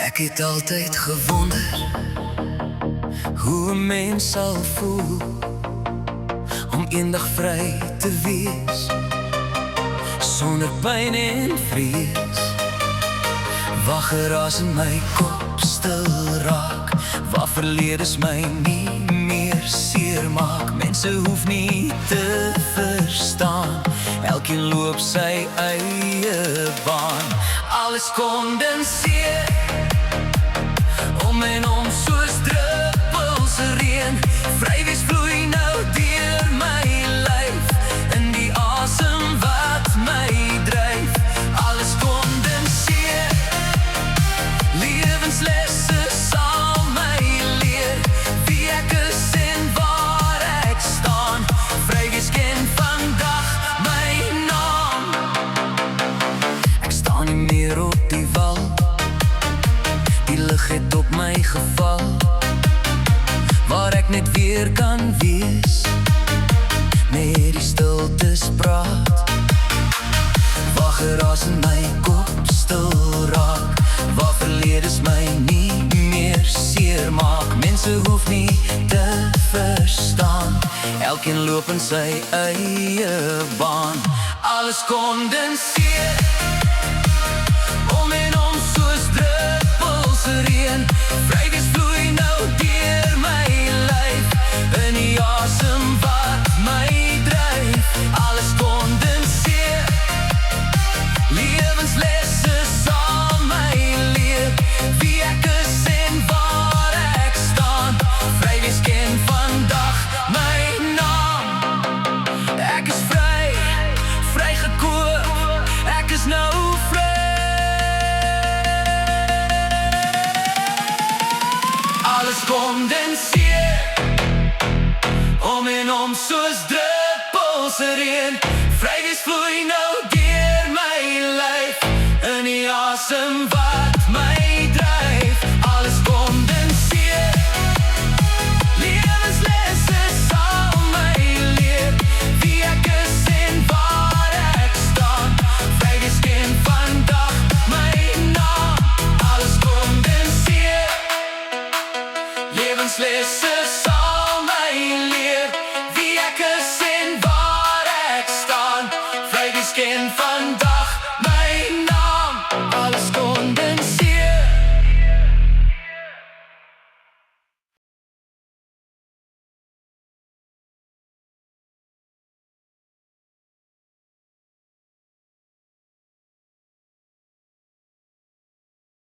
Ek het altyd gewonder hoe 'n mens sal voel om eendag vry te wees sonder pyn en vrees. Waar geraas in my kop stil raak, waar verledes my nie meer seer maak. Mense hoef nie te verstaan, elkeen loop sy eie baan. Alles kondenseer om en om soos druppels reën. Vrywees vloei nou deur my lyf, in die asem wat my dryf. Alles kondenseer, lewenslesse sal my leer wie ek is en waar ek staan. Vrywees ken vandag my naam. Ek staan nie meer op die wal, die lig het op my geval, waar ek net weer kan wees, met die stiltes praat. Waar geraas in my kop stil raak, waar verledes my nie meer seer maak. Mense hoef nie te verstaan, elkeen loop in sy eie baan. Alles kondenseer om en om soos druppels reën. Vrywees vloei nou deur my lyf, in die asem wat my dryf. Alles kondenseer, lewenslesse sal my leer wie ek is en waar ek staan. Vrywees ken vandag my naam. Ek is vry, vrygekoop, ek is nou vry. Alles kondenseer om en om soos druppels reën. Vrywees vloei nou deur my lyf, in die asem wat